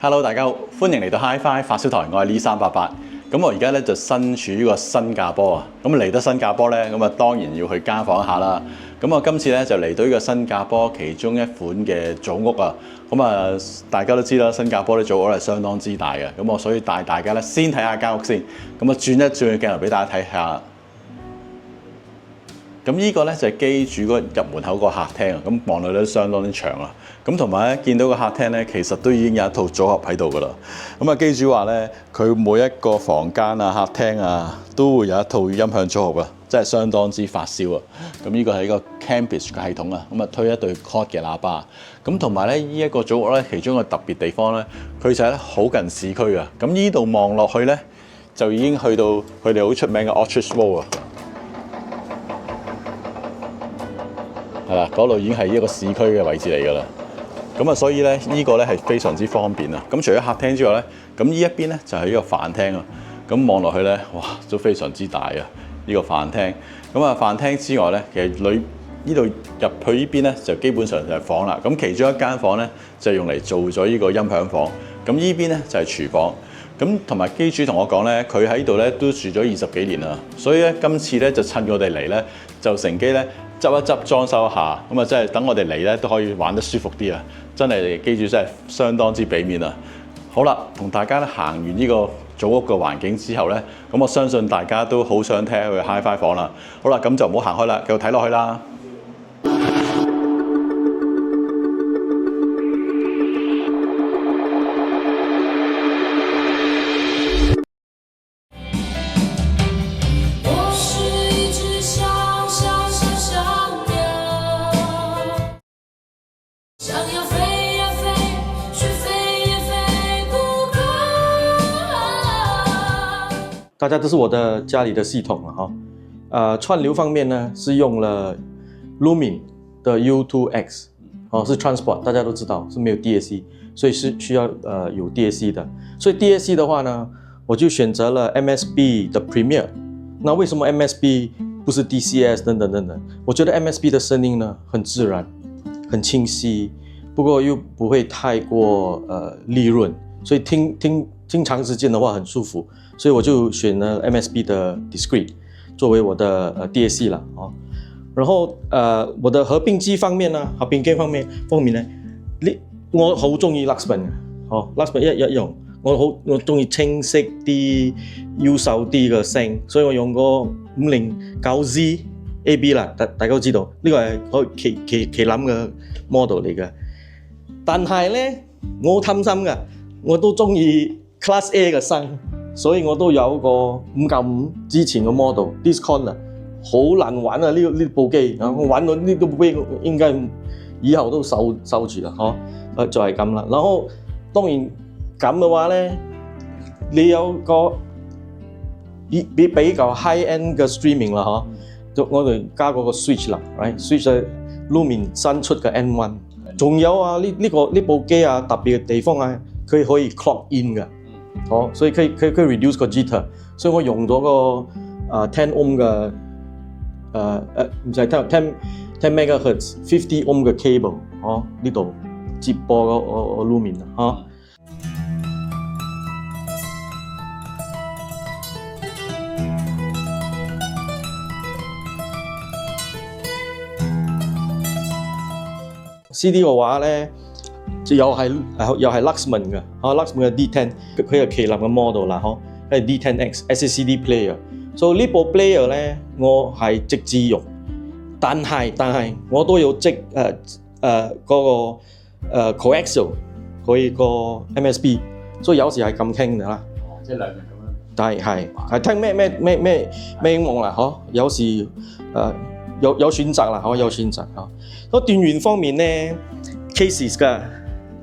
Hello， 大家好，歡迎嚟到 Hi-Fi 發燒台，我係Lee388。咁我而家咧就身處呢個新加坡啊。咁嚟得新加坡咧，咁啊當然要去家訪一下啦。咁我今次咧就嚟到呢個新加坡其中一款嘅組屋啊。咁啊，大家都知啦，新加坡啲組屋係相當之大嘅。咁我所以帶大家咧先睇下間屋先。咁啊轉一轉嘅鏡頭俾大家睇下。咁呢個咧就係機主嗰入門口個客廳啊，咁望落都相當之長啊。咁同埋咧見到個客廳咧，其實都已經有一套組合喺度噶啦。咁啊，機主話咧，佢每一個房間啊、客廳啊，都會有一套音響組合啊，真係相當之發燒啊。咁呢個係一個 Cambridge 嘅系統啊，咁啊推一對 Quad 嘅喇叭。咁同埋咧呢一個組屋咧，其中一個特別地方咧，佢就係咧好近市區啊。咁呢度望落去咧，就已經去到佢哋好出名嘅 Orchard Road 啊。係啦，嗰度已經係一個市區嘅位置嚟㗎啦。咁啊，所以咧呢個咧係非常之方便啊。咁除咗客廳之外咧，咁呢一邊咧就係呢個飯廳啊。咁望落去咧，哇，都非常之大啊！呢個飯廳。咁啊，飯廳之外咧，其實呢度入去呢邊咧就基本上就係房啦。咁其中一間房咧就用嚟做咗呢個音響房。咁呢邊咧就係廚房。咁同埋機主同我講咧，佢喺度咧都住咗20幾年啦。所以咧今次咧就趁我哋嚟咧，就乘機咧執一執裝修一下，咁啊真係等我哋嚟咧都可以玩得舒服啲啊！真係機主真係相當之俾面啊！好啦，同大家咧行完呢個組屋嘅環境之後咧，咁我相信大家都好想聽佢 Hi-Fi 房啦。好啦，咁就唔好行開啦，繼續睇落去啦。大家都是我的家里的系统了哈，串流方面呢是用了 Lumen 的 U2X， 是 Transport， 大家都知道是沒有 DAC， 所以是需要有 DAC 的。所以 DAC 的話呢，我就選擇了 MSB 的 Premier。那為什麼 MSB 不是 DCS 等等等等？我覺得 MSB 的聲音呢很自然，很清晰，不過又不會太過利潤，所以聽長時間的話很舒服。所以我就選了 MSB 的 Discrete 作為我的DAC 啦，然後我的合併機方面呢，合併機方面呢，我好中意 Luxman 嘅，Luxman 一樣，我中意清晰啲、優秀啲嘅聲，所以我用個509Z AB 啦，大家都知道呢個係旗艦嘅 model 嚟嘅，但係咧我好貪心嘅，我都中意 Class A 嘅聲。所以我都有個595之前嘅 model，Discord 啊，好難玩啊！呢部機啊，我玩到呢部機應該以後都收住啦，就係咁啦。然後當然咁嘅話咧，你有個比較 high end 嘅 streaming 啦，我哋加嗰個 switch 啦 ，right？switch 係 Lumen 新出嘅 N1， 仲有啊呢部機啊特別嘅地方啊，佢可以 clock in 嘅。所以可以 reduce 個 jitter， 所以我用咗個10 ohm 嘅唔係10 megahertz 50 ohm 嘅 cable， 呢度接播個 Lumen 啊。CD 嘅話咧。又係 Luxman 嘅，Luxman 嘅 D10， 佢係旗艦嘅 model 啦，係 D10X SACD player。所以呢部 player 咧，我係直接用，但係我都有嗰個coaxial 嗰個 MSB， 所以有時係咁傾嘅啦。即係兩樣咁樣。但係聽咩音樂啦，有時有選擇啦，有選擇嚇。咁電源方面咧 ，cases 㗎。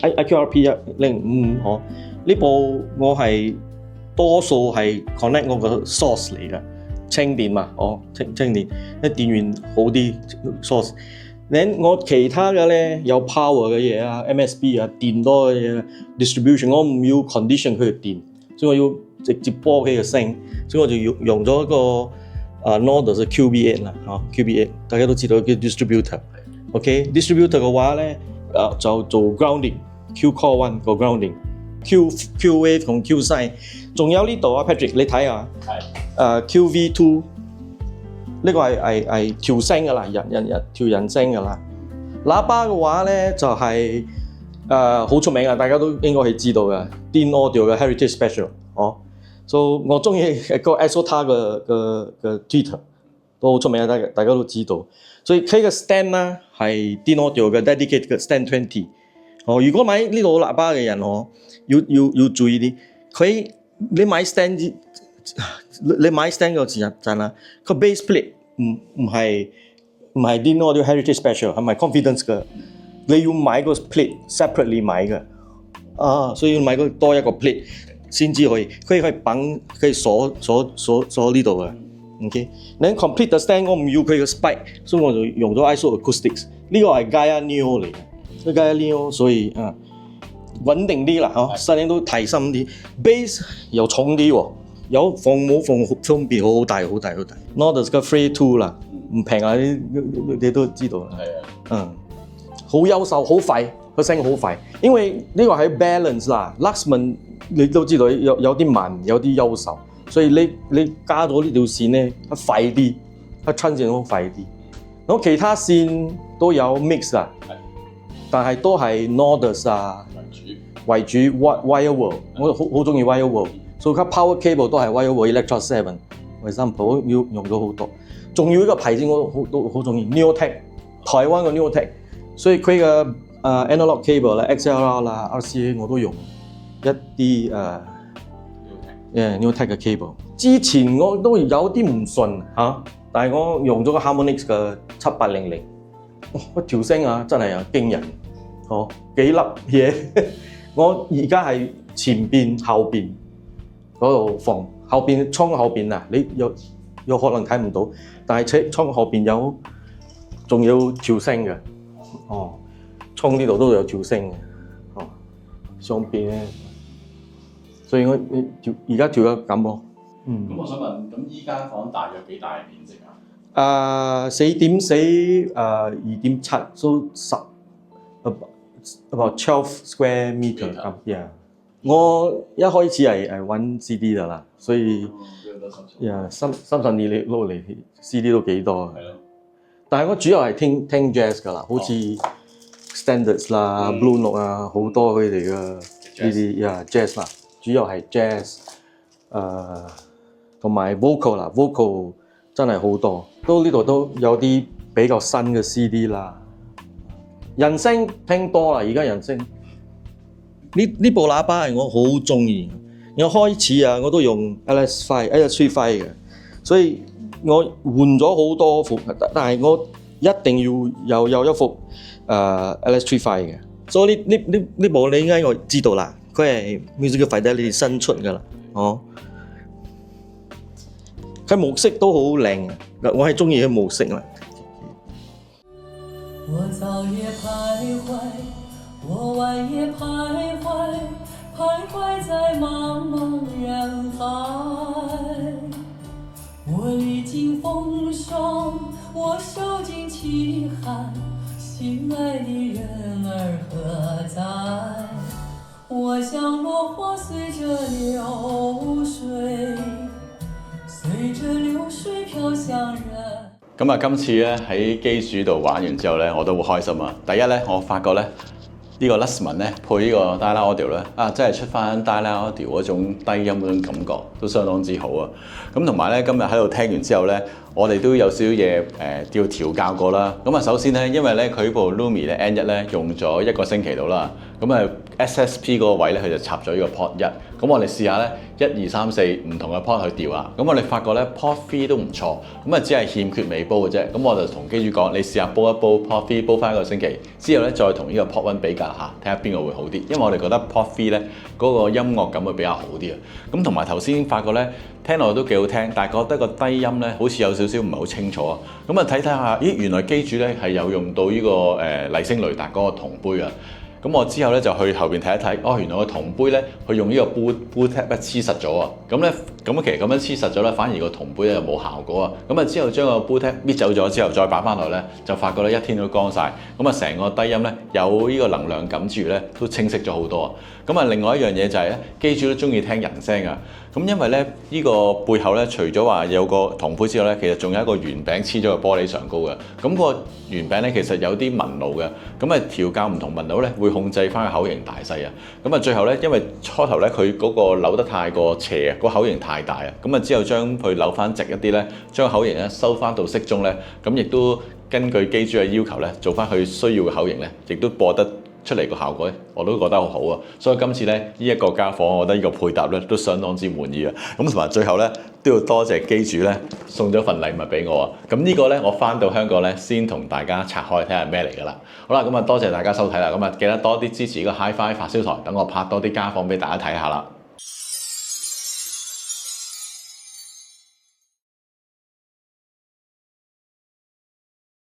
IQRP 1055呢部我係多數係 connect 我個 source 嚟嘅，清電嘛，清電，電源好啲 source。我其他嘅咧有 power 嘅嘢啊 ，MSB 啊，電多嘅嘢 distribution， 我唔要 condition 佢嘅電，所以我要直接播佢嘅聲，所以我就用咗一個Nordos 嘅 QB8 啦，QB8 大家都知道叫 distributor。OK，distributor 嘅話咧就做 grounding。Q-Core One 個 grounding， Q wave 同 Q sign， 仲有呢度啊 Patrick， 你睇下，QV2 呢個係調聲㗎啦，調人聲㗎啦。喇叭嘅話咧就係好出名啊，大家都應該係知道嘅 Dean Audio 嘅 Heritage Special 哦。So 我中意個 Exota 嘅 Twitter 都好出名啊，大家都知道。所以佢嘅 stand 咧係 Dean Audio 嘅 dedicated 嘅 stand 20。哦，如果買呢度喇叭嘅人要注意啲，你買 stand 嘅時陣啦，個 base plate 唔係 Dean Audio Heritage Special， 係咪 Confidence 嘅？你要買個 plate separately 買嘅，所以要買多一個 plate 先至可以，佢可以綁，可以鎖呢度嘅。OK， 你 complete the stand 我唔要佢嘅 spike， 所以我就用咗 Iso Acoustics， 呢個係 Gaia Neo 嚟嘅，Gaia Neo， 所以穩定啲啦，聲音都提深啲 ，bass 又重啲喎，有防冇防分別好大。Nordus 嘅 Free 2啦，唔平啊，你都知道啦。係啊，好優秀，好快，個聲好快，因為呢個係 balance 啦。Luxman 你都知道有啲慢，有啲優秀，所以你加咗呢條線咧，快啲，親線好快啲。咁其他線都有 mix 啊，但係都係 Nordus 啊為主 Wire World， 我好中意 Wire World， 所以 power cable 都係 Wire World Electro 7， 為example 要用咗好多。仲要一個牌子我都好中意 Neotech， 台灣嘅 Neotech， 所以佢嘅analog cable 啦、XLR 啦、RCA 我都用一啲Neotech 嘅 cable。之前我都有啲唔順嚇，但係我用咗個 Harmonix 嘅7800，個調聲啊真係驚人，幾粒嘢。我而家係前邊後邊嗰度放，後邊窗後邊啊，你有可能睇唔到，但係窗後邊仲有調聲嘅，窗呢度都有調聲嘅，上邊咧，所以我而家調咗咁咯。咁我想問，咁依間房大約幾大面積啊？4.4 2.7 so about 12 square meter 咁樣。我一開始係揾 CD 㗎啦，所以32你攞嚟 CD 都幾多。係咯。但係我主要係聽 jazz 㗎啦，好似 Standards 啦、Blue Note 啊，好多佢哋嘅呢啲jazz 啦，主要係 jazz， 同埋 vocal 啦 ，vocal 真係好多。呢度都有啲比較新嘅 CD 啦。人聲聽多啦，而家人聲。呢部喇叭係我好中意，我開始我都用 LS35 嘅，所以我換咗好多副，但係我一定要有一副LS35 嘅。所以呢部你應該我知道啦，佢係 Musical Fidelity 新出㗎啦，佢模式都好靚，我係中意佢模式啦。我早夜徘徊，我晚夜徘徊，徘徊在茫茫人海。我歷經風霜，我受盡凄寒，心愛的人兒何在？我像落花隨着流水，隨着流水飄向人。咁啊，今次咧喺機主度玩完之後咧，我都好開心啊！第一咧，我發覺咧呢個 Luxman 咧配呢個 Dialogue Audio 咧真係出翻 Dialogue Audio 嗰種低音嗰種感覺，都相當之好啊！咁同埋咧，今日喺度聽完之後咧，我哋都有少少嘢要調校過啦。咁啊，首先咧，因為咧佢部 Lumi 咧 N1 咧用咗1個星期到啦，咁啊 SSP 嗰個位咧佢就插咗呢個 Port 1。咁我哋試下咧1、2、3、4唔同嘅 port 去調啊。咁我哋發覺咧 Port 3都唔錯，咁啊只係欠缺微煲嘅啫。咁我就同機主講，你試下煲一煲 Port 3，煲翻1個星期之後咧，再同呢個 Port 1比較下，睇下邊個會好啲。因為我哋覺得 Port 3咧嗰個音樂感會比較好啲啊。咁同埋頭先發覺咧聽落都幾好聽，但係覺得個低音咧好似有少少唔係好清楚啊。咁啊睇睇下，咦原來機主咧係有用到呢個麗聲雷達嗰個銅杯啊。咁我之後咧就去後邊睇一睇，哦，原來個銅杯咧佢用呢個 boot tab 咧黐實咗啊！咁其實咁樣黐實咗咧，反而個銅杯咧就冇效果啊！咁啊之後將個 boot tab 搣走咗之後，再擺翻落咧，就發覺咧一天都光晒。咁啊成個低音咧有呢個能量感之餘咧，都清晰咗好多啊！咁啊另外一樣嘢就係咧，機主都中意聽人聲啊！咁因為咧呢個背後咧，除咗話有個銅杯之外咧，其實仲有一個圓餅黐咗個玻璃上高嘅。咁個圓餅咧其實有啲紋路嘅，咁啊調校唔同紋路咧會控制翻個口型大細啊。咁啊最後咧，因為初頭咧佢嗰個扭得太過斜啊，個口型太大啊，咁啊之後將佢扭翻直一啲咧，將個口型咧收翻到適中咧，咁亦都根據機主嘅要求咧，做翻佢需要嘅口型咧，亦都播得出嚟個效果咧，我都覺得好好啊！所以今次咧呢一個家訪，我覺得呢個配搭咧都相當之滿意啊！咁同埋最後咧都要多謝機主咧送咗份禮物俾我啊！咁呢個咧我翻到香港咧先同大家拆開睇下咩嚟㗎啦！好啦，咁啊多謝大家收睇啦！咁啊記得多啲支持呢個 HiFi 發燒台，等我拍多啲家訪俾大家睇下啦！